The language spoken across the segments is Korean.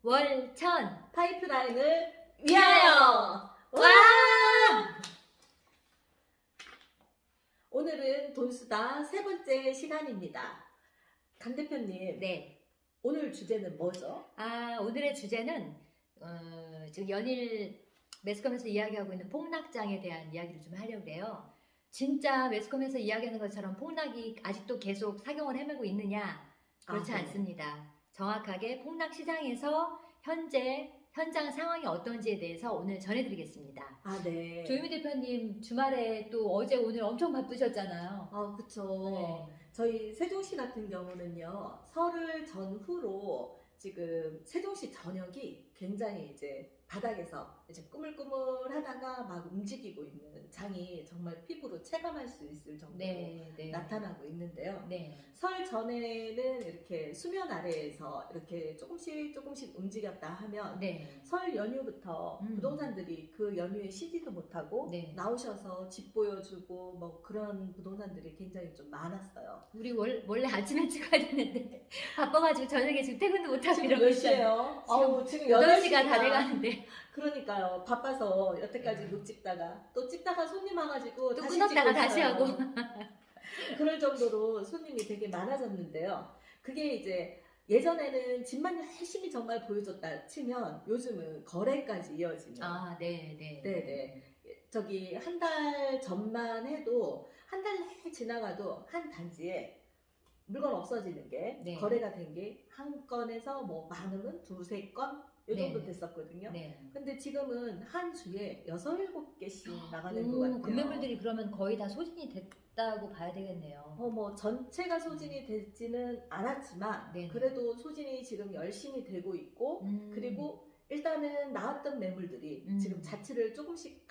월천 파이프라인을 위하여! 와! 오늘은 돈수다 세 번째 시간입니다. 강 대표님, 네. 오늘 주제는 뭐죠? 오늘의 주제는 지금 연일 매스컴에서 이야기하고 있는 폭락장에 대한 이야기를 좀 하려고 해요. 진짜 매스컴에서 이야기하는 것처럼 폭락이 아직도 계속 사경을 헤매고 있느냐? 그렇지 네. 않습니다. 정확하게 폭락 시장에서 현장 상황이 어떤지에 대해서 오늘 전해드리겠습니다. 네. 조유미 대표님 주말에 또 어제 오늘 엄청 바쁘셨잖아요. 그쵸. 네. 저희 세종시 같은 경우는요, 설을 전후로 지금 세종시 전역이 굉장히 이제 바닥에서 이제 꾸물꾸물 하다가 막 움직이고 있는 장이 정말 피부로 체감할 수 있을 정도로 네. 나타나고 있는데요. 네. 설 전에는 이렇게 수면 아래에서 이렇게 조금씩 움직였다 하면 네. 설 연휴부터 부동산들이 그 연휴에 쉬지도 못하고 네. 나오셔서 집 보여주고 뭐 그런 부동산들이 굉장히 좀 많았어요. 우리 원래 아침에 찍어야 되는데 바빠가지고 저녁에 지금 퇴근도 못하고 지금 이러고 몇 있어요. 시예요? 지금 8시가 다 돼가는데 그러니까요. 바빠서 여태까지 못 찍다가 또 찍다가 손님 와가지고 또 다시 끊었다가 찍고 다시 있어요. 하고 그럴 정도로 손님이 되게 많아졌는데요. 그게 이제 예전에는 집만 열심히 정말 보여줬다 치면 요즘은 거래까지 이어지는. 네네. 저기 한 달 전만 해도 한 달 지나가도 한 단지에 물건 없어지는 게 네. 거래가 된 게 한 건에서 뭐 많으면 두세 건 요 정도 네. 됐었거든요. 네. 근데 지금은 한 주에 6, 7개씩 나가는 것 같아요. 금매물들이 그러면 거의 다 소진이 됐다고 봐야 되겠네요. 뭐 전체가 소진이 되지는 않았지만 네네. 그래도 소진이 지금 열심히 되고 있고 그리고 일단은 나왔던 매물들이 지금 자취를 조금씩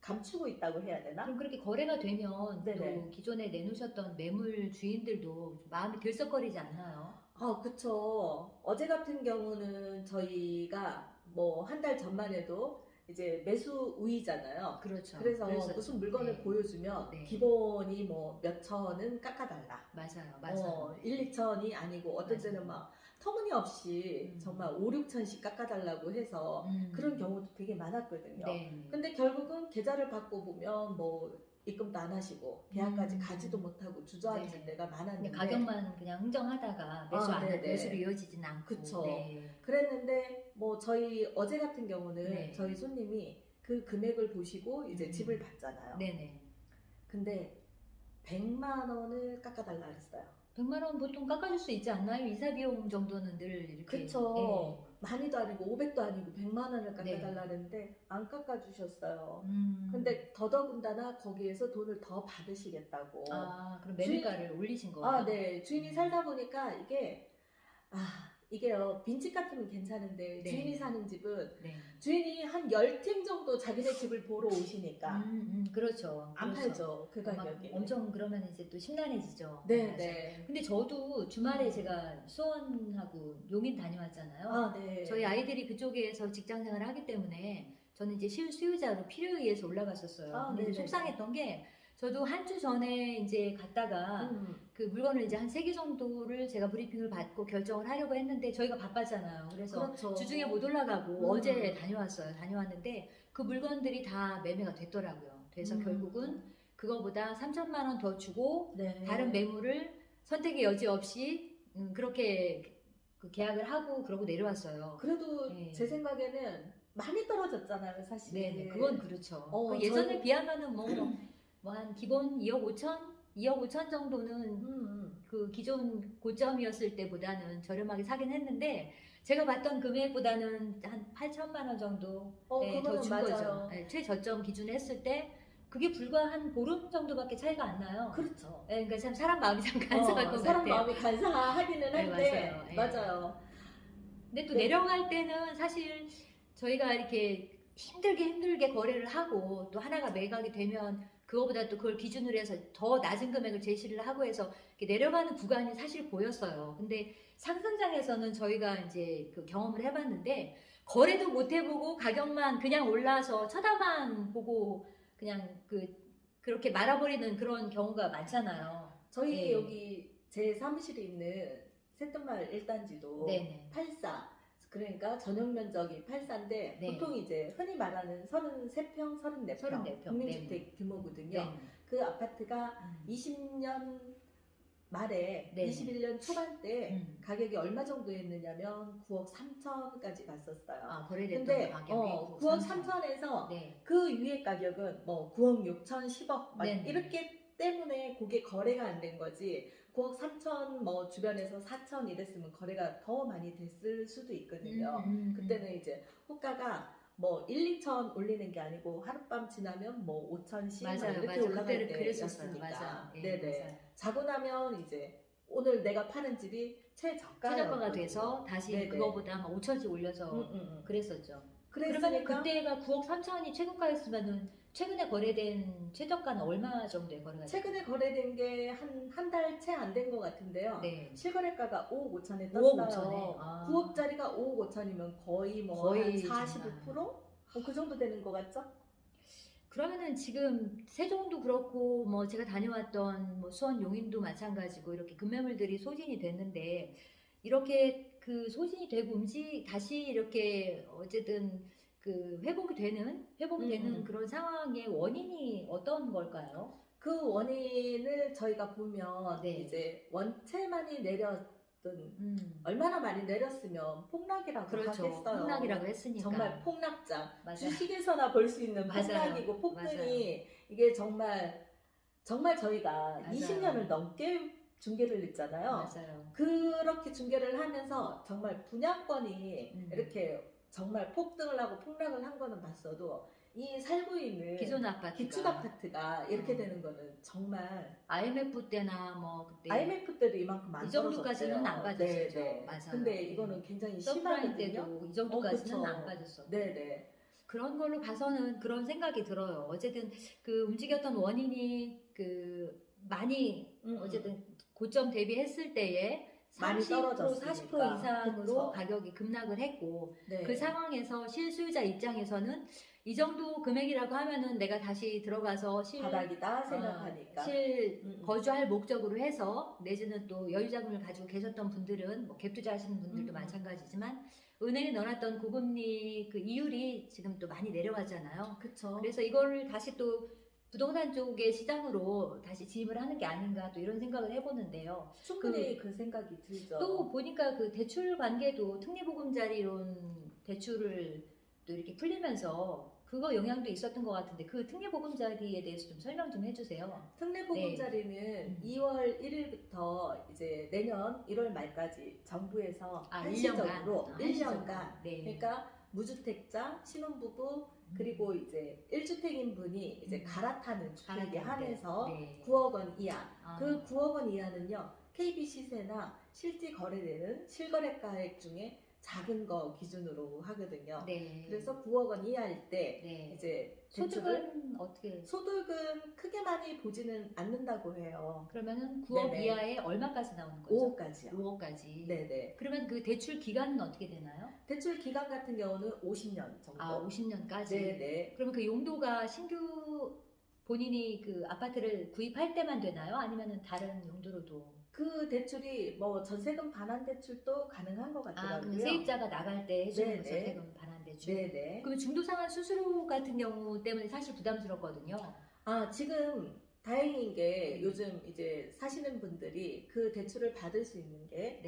감추고 있다고 해야 되나? 그럼 그렇게 거래가 되면 네네. 또 기존에 내놓으셨던 매물 주인들도 마음이 들썩거리지 않나요? 그쵸. 어제 같은 경우는 저희가 뭐 한 달 전만 해도 이제 매수 우위잖아요. 그렇죠. 그래서 그랬었죠. 무슨 물건을 네. 보여주면 네. 기본이 뭐 몇 천은 깎아달라. 맞아요. 1, 2천이 아니고 어떤 맞아요. 때는 막 터무니없이 정말 5, 6천씩 깎아달라고 해서 그런 경우도 되게 많았거든요. 네. 근데 결국은 계좌를 받고 보면 뭐 입금도 안 하시고 계약까지 가지도 못하고 주저앉을 네. 때가 많았는데 가격만 그냥 흥정하다가 매수로 이어지진 않고. 그쵸. 네. 그랬는데 뭐 저희 어제 같은 경우는 네. 저희 손님이 그 금액을 보시고 이제 집을 봤잖아요. 네네. 근데 100만 원을 깎아달라 그랬어요. 100만 원 보통 깎아줄 수 있지 않나요? 이사 비용 정도는 늘 이렇게. 그쵸. 많이도 아니고 500도 아니고 100만 원을 깎아달라 네. 그랬는데 안 깎아주셨어요. 근데 더더군다나 거기에서 돈을 더 받으시겠다고. 그럼 매매가를 올리신 거예요? 네. 주인이 살다 보니까 이게요, 빈집 같으면 괜찮은데 네. 주인이 사는 집은 네. 주인이 한 10팀 정도 자기네 집을 보러 오시니까 그렇죠. 안 그렇죠. 팔죠. 그 가격에. 엄청 그러면 이제 또 심란해지죠. 네. 근데 저도 주말에 제가 수원하고 용인 다녀왔잖아요. 네. 저희 아이들이 그쪽에서 직장 생활을 하기 때문에 저는 이제 수요자로 필요에 의해서 올라갔었어요. 근데 네네. 속상했던 게 저도 한 주 전에 이제 갔다가 그 물건을 이제 한 3개 정도를 제가 브리핑을 받고 결정을 하려고 했는데 저희가 바빴잖아요. 그래서 그렇죠. 주중에 못 올라가고 어제 다녀왔는데 그 물건들이 다 매매가 됐더라고요. 그래서 결국은 그거보다 3천만 원 더 주고 네. 다른 매물을 선택의 여지 없이 그렇게 그 계약을 하고 그러고 내려왔어요. 그래도 네. 제 생각에는 많이 떨어졌잖아요, 사실. 네, 그건 그렇죠. 그 저희... 예전에 비하면은 뭐 한 기본 2억 5천 정도는 그 기존 고점이었을 때보다는 저렴하게 사긴 했는데 제가 봤던 금액보다는 한 8천만 원 정도 더 준 거죠. 최저점 기준에 했을 때 그게 불과 한 보름 정도밖에 차이가 안 나요. 그렇죠. 그러니까 참 사람 마음이 참 간사할 것 같아요. 사람 마음이 간사하기는 한데 맞아요. 근데 또 내려갈 때는 사실 저희가 이렇게 힘들게 거래를 하고 또 하나가 매각이 되면 그거보다 또 그걸 기준으로 해서 더 낮은 금액을 제시를 하고 해서 내려가는 구간이 사실 보였어요. 근데 상승장에서는 저희가 이제 그 경험을 해봤는데 거래도 못 해보고 가격만 그냥 올라서 쳐다만 보고 그냥 그렇게 말아버리는 그런 경우가 많잖아요. 저희 여기 제 사무실에 있는 새뜸마을 1단지도 84 그러니까 전용 면적이 8사인데 네. 보통 이제 흔히 말하는 33평, 34평 34평. 국민주택 규모거든요. 네. 그 아파트가 20년 말에 네. 21년 초반때 가격이 얼마 정도 했느냐면 9억 3천까지 갔었어요. 아, 거래됐던 근데 가격이 9억 3천에서 네. 그 위에 가격은 뭐 9억 6천, 10억 막 네네. 이렇게 때문에 그게 거래가 안 된 거지. 9억 3천 뭐 주변에서 4천 이랬으면 거래가 더 많이 됐을 수도 있거든요. 그때는 이제 호가가 뭐 1, 2천 올리는 게 아니고 하룻밤 지나면 뭐 5천씩 맞아요, 이렇게 맞아요. 올라갈 그때는 그랬었어요. 때였으니까. 맞아요. 예, 네네. 맞아요. 자고 나면 이제 오늘 내가 파는 집이 최저가가 돼서 다시 네네. 그거보다 막 5천씩 올려서 그랬었죠. 그러면 그랬으니까 그때가 9억 3천이 최고가였으면은 최근에 거래된 최저가는 얼마 정도에 거래가 됐어요? 최근에 거래된 게 한 달 채 안 된 것 같은데요. 네. 실거래가가 5억 5천에 5억 떴어요. 5천에. 아. 9억짜리가 5억 5천이면 거의 뭐 거의 한 정말. 45%? 그 정도 되는 것 같죠? 그러면은 지금 세종도 그렇고 뭐 제가 다녀왔던 뭐 수원 용인도 마찬가지고 이렇게 급매물들이 소진이 됐는데 이렇게 그 소진이 되고 다시 이렇게 어쨌든 그 회복이 되는 그런 상황의 원인이 어떤 걸까요? 그 원인을 저희가 보면 네. 이제 원체만이 얼마나 많이 내렸으면 폭락이라고 그렇죠. 하겠어요. 폭락이라고 했으니까. 정말 폭락장. 맞아요. 주식에서나 볼 수 있는 맞아요. 폭락이고 폭등이 맞아요. 이게 정말 저희가 맞아요. 20년을 넘게 중개를 했잖아요. 맞아요. 그렇게 중개를 하면서 정말 분양권이 이렇게 정말 폭등을 하고 폭락을 한 거는 봤어도 이 살고 있는 기존 아파트가 기축 아파트가 이렇게 되는 거는 정말 IMF 때나 뭐 그때 IMF 때도 이만큼 안 이 정도까지는 안 빠졌었죠. 네. 맞아요. 근데 이거는 굉장히 서프라임 심하거든요. 때도 이 정도까지는 그쵸. 안 빠졌었고. 네네. 그런 걸로 봐서는 그런 생각이 들어요. 어쨌든 그 움직였던 원인이 그 많이 어쨌든 고점 대비했을 때에 많이 30% 떨어졌으니까. 40% 이상으로 그쵸. 가격이 급락을 했고 네. 그 상황에서 실수요자 입장에서는 이 정도 금액이라고 하면은 내가 다시 들어가서 바닥이다 생각하니까. 거주할 목적으로 해서 내지는 또 여유자금을 가지고 계셨던 분들은 뭐 갭 투자하시는 분들도 마찬가지지만 은행에 넣어놨던 고금리 그 이율이 지금 또 많이 내려왔잖아요. 그쵸. 그래서 이거를 다시 또 부동산 쪽의 시장으로 다시 진입을 하는 게 아닌가 또 이런 생각을 해보는데요. 충분히 그 생각이 들죠. 또 보니까 그 대출 관계도 특례보금자리론 대출을 또 이렇게 풀리면서 그거 영향도 있었던 것 같은데 그 특례보금자리에 대해서 좀 설명 좀 해주세요. 특례보금자리는 2월 1일부터 이제 내년 1월 말까지 정부에서 한시적으로 1년간 네. 그러니까 무주택자, 신혼부부 그리고 이제 1주택인 분이 이제 갈아타는 주택에 한해서 9억 원 이하. 그 9억 원 이하는요. KB 시세나 실제 거래되는 실거래가액 중에 작은 거 기준으로 하거든요. 네. 그래서 9억 원 이하일 때 이제 소득은 어떻게? 소득은 크게 많이 보지는 않는다고 해요. 그러면은 9억 네네. 이하에 얼마까지 나오는 거죠? 5억까지요. 5억까지. 네네. 그러면 그 대출 기간은 어떻게 되나요? 대출 기간 같은 경우는 50년 정도. 아, 50년까지. 네네. 그러면 그 용도가 신규 본인이 그 아파트를 구입할 때만 되나요? 아니면은 다른 용도로도? 그 대출이 뭐 전세금 반환 대출도 가능한 것 같더라고요. 그럼 세입자가 나갈 때 해주는 네네. 전세금 반환 대출. 네네. 그럼 중도상환 수수료 같은 경우 때문에 사실 부담스럽거든요. 지금 다행인 게 요즘 이제 사시는 분들이 그 대출을 받을 수 있는 게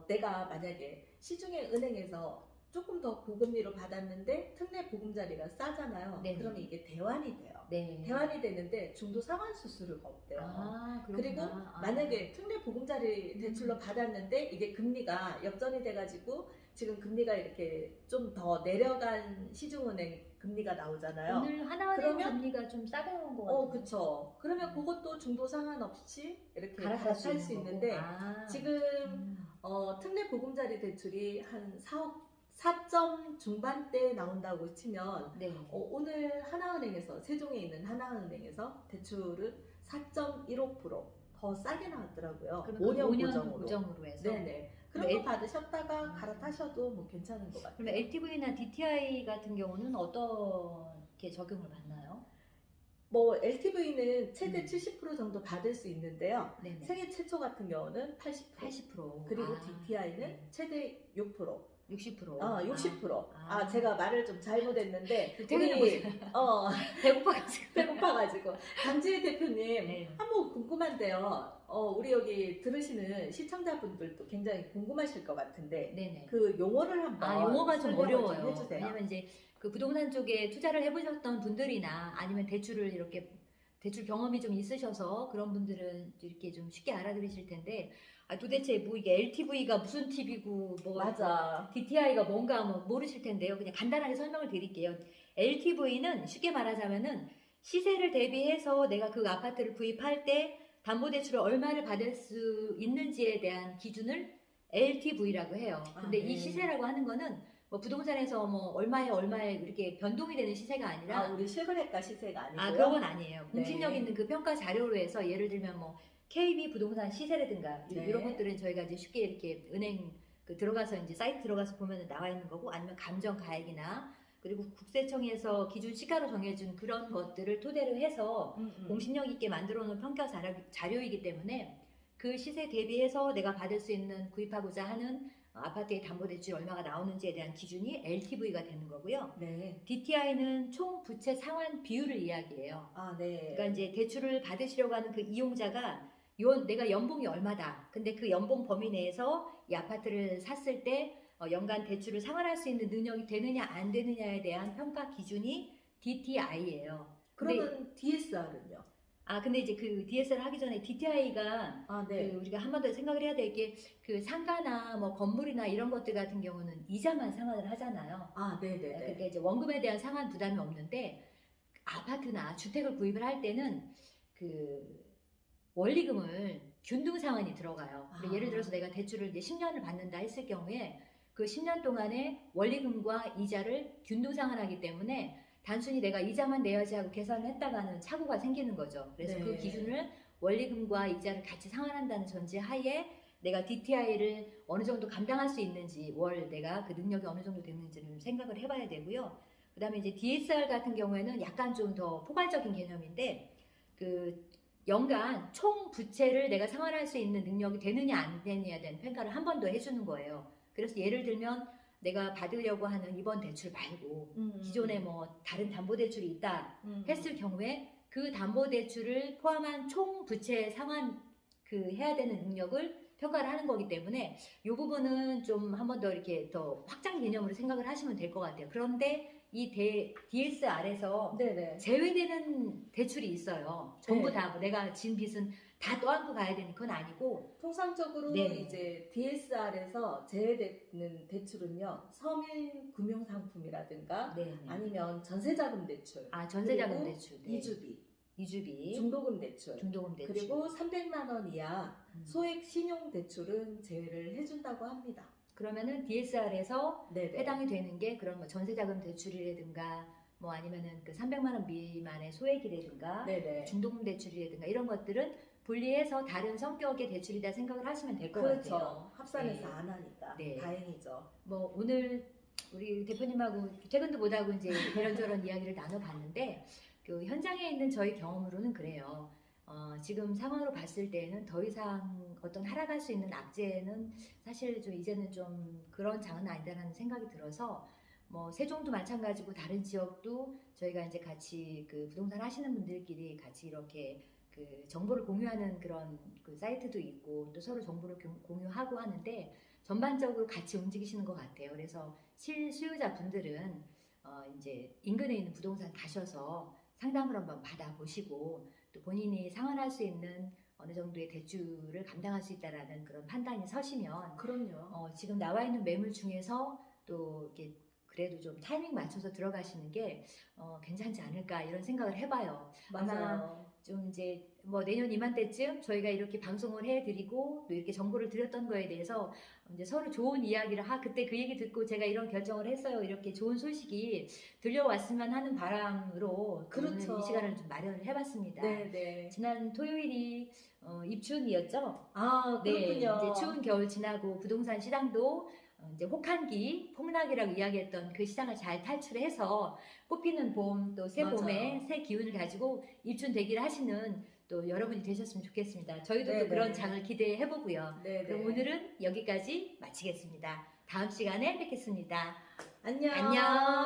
내가 만약에 시중에 은행에서 조금 더 고금리로 받았는데 특례 보금자리가 싸잖아요. 네네. 그러면 이게 대환이 돼요. 네. 대환이 되는데 중도 상환 수수료가 없대요. 그리고 만약에 특례 보금자리 대출로 받았는데 이게 금리가 역전이 돼가지고 지금 금리가 이렇게 좀 더 내려간 시중은행 금리가 나오잖아요. 오늘 하나은행 금리가 좀 싸게 나온 것 같아요. 그쵸. 그러면 그것도 중도 상환 없이 이렇게 갈아탈 갈아탈 수 있는데 지금 특례 보금자리 대출이 한 4점 중반대에 나온다고 치면 오늘 하나은행에서 세종에 있는 하나은행에서 대출을 4.15% 더 싸게 나왔더라고요. 5년 고정으로 해서. 네네. 그런 거 받으셨다가 갈아타셔도 뭐 괜찮은 것 같아요. 그러면 LTV나 DTI 같은 경우는 어떻게 적용을 받나요? 뭐 LTV는 최대 70% 정도 받을 수 있는데요. 네네. 세계 최초 같은 경우는 80%. 그리고 DTI는 최대 6%. 60%. 60%. 제가 말을 좀 잘못했는데 퇴근해 보세요. 배고파가지고 강지혜 대표님 네. 한번 궁금한데요. 우리 여기 들으시는 시청자분들도 굉장히 궁금하실 것 같은데 네네. 그 용어를 한번 용어가 좀 어려워요. 좀 해주세요. 왜냐면 이제 그 부동산 쪽에 투자를 해보셨던 분들이나 아니면 대출을 이렇게 대출 경험이 좀 있으셔서 그런 분들은 이렇게 좀 쉽게 알아들으실 텐데 도대체 뭐 이게 LTV가 무슨 TV고 뭐 맞아. DTI가 뭔가 뭐 모르실 텐데요. 그냥 간단하게 설명을 드릴게요. LTV는 쉽게 말하자면은 시세를 대비해서 내가 그 아파트를 구입할 때 담보대출을 얼마를 받을 수 있는지에 대한 기준을 LTV라고 해요. 근데 이 시세라고 하는 거는 뭐 부동산에서 뭐 얼마에 이렇게 변동이 되는 시세가 아니라 우리 실거래가 시세가 아니고요. 그런 건 아니에요. 공신력 있는 그 평가 자료로 해서 예를 들면 뭐 KB 부동산 시세라든가 이런 것들은 저희가 이제 쉽게 이렇게 은행 들어가서 이제 사이트 들어가서 보면 나와 있는 거고 아니면 감정 가액이나 그리고 국세청에서 기준 시가로 정해준 그런 것들을 토대로 해서 공신력 있게 만들어 놓은 평가 자료이기 때문에 그 시세 대비해서 내가 받을 수 있는 구입하고자 하는 아파트의 담보대출이 얼마가 나오는지에 대한 기준이 LTV가 되는 거고요. 네. DTI는 총 부채 상환 비율을 이야기해요. 네. 그러니까 이제 대출을 받으시려고 하는 그 이용자가 내가 연봉이 얼마다. 근데 그 연봉 범위 내에서 이 아파트를 샀을 때 연간 대출을 상환할 수 있는 능력이 되느냐 안 되느냐에 대한 평가 기준이 DTI예요. 그러면 DSR은요? 근데 이제 그 DSR 하기 전에 DTI가 네. 우리가 한 번 더 생각을 해야 될 게 그 상가나 뭐 건물이나 이런 것들 같은 경우는 이자만 상환을 하잖아요. 네네. 그러니까 이제 원금에 대한 상환 부담이 없는데 아파트나 주택을 구입을 할 때는 그 원리금을 균등 상환이 들어가요. 예를 들어서 내가 대출을 이제 10년을 받는다 했을 경우에 그 10년 동안에 원리금과 이자를 균등 상환하기 때문에 단순히 내가 이자만 내야지 하고 계산을 했다가는 착오가 생기는 거죠. 그래서 그 기준을 원리금과 이자를 같이 상환한다는 전제 하에 내가 DTI를 어느 정도 감당할 수 있는지 월 내가 그 능력이 어느 정도 되는지를 생각을 해봐야 되고요. 그 다음에 이제 DSR 같은 경우에는 약간 좀 더 포괄적인 개념인데 그 연간 총 부채를 내가 상환할 수 있는 능력이 되느냐 안 되느냐에 대한 평가를 한 번 더 해주는 거예요. 그래서 예를 들면 내가 받으려고 하는 이번 대출 말고 기존에 뭐 다른 담보대출이 있다 했을 경우에 그 담보대출을 포함한 총 부채 상환 해야 되는 능력을 평가를 하는 거기 때문에 이 부분은 좀 한 번 더 이렇게 더 확장 개념으로 생각을 하시면 될 것 같아요. 그런데 이 DSR에서 제외되는 대출이 있어요. 전부 다 뭐 내가 진 빚은 다 떠안고 가야 되는 건 아니고 통상적으로 이제 DSR에서 제외되는 대출은요 서민 금융상품이라든가 아니면 전세자금 대출, 전세자금 대출, 이주비, 중도금 대출, 그리고 300만 원 이하 소액 신용 대출은 제외를 해준다고 합니다. 그러면은 DSR에서 해당이 되는 게 그런 뭐 전세자금 대출이라든가 뭐 아니면은 그 300만 원 미만의 소액이라든가 중도금 대출이라든가 이런 것들은 분리해서 다른 성격의 대출이다 생각을 하시면 될 것 같아요. 합산해서 안 하니까 다행이죠. 뭐 오늘 우리 대표님하고 퇴근도 못하고 이제 이런저런 이야기를 나눠봤는데 그 현장에 있는 저희 경험으로는 그래요. 지금 상황으로 봤을 때는 더 이상 어떤 하락할 수 있는 악재는 사실 좀 이제는 좀 그런 장은 아니다라는 생각이 들어서 뭐 세종도 마찬가지고 다른 지역도 저희가 이제 같이 그 부동산 하시는 분들끼리 같이 이렇게 그 정보를 공유하는 그런 그 사이트도 있고 또 서로 정보를 공유하고 하는데 전반적으로 같이 움직이시는 것 같아요. 그래서 실수요자 분들은 이제 인근에 있는 부동산 가셔서 상담을 한번 받아보시고 또 본인이 상환할 수 있는 어느 정도의 대출을 감당할 수 있다라는 그런 판단이 서시면 지금 나와 있는 매물 중에서 또 이렇게 그래도 좀 타이밍 맞춰서 들어가시는 게 괜찮지 않을까 이런 생각을 해봐요. 아마 좀 이제 뭐 내년 이맘때쯤 저희가 이렇게 방송을 해드리고 또 이렇게 정보를 드렸던 거에 대해서 이제 서로 좋은 이야기를 그때 그 얘기 듣고 제가 이런 결정을 했어요. 이렇게 좋은 소식이 들려왔으면 하는 바람으로 오늘 이 시간을 좀 마련을 해봤습니다. 지난 토요일이 입춘이었죠. 그렇군요. 이제 추운 겨울 지나고 부동산 시장도 이제 혹한기, 폭락이라고 이야기했던 그 시장을 잘 탈출해서 꽃피는 봄, 또 새 봄에 새 기운을 가지고 입춘되기를 하시는 또 여러분이 되셨으면 좋겠습니다. 저희도 또 그런 장을 기대해보고요. 그럼 오늘은 여기까지 마치겠습니다. 다음 시간에 뵙겠습니다. 안녕. 안녕.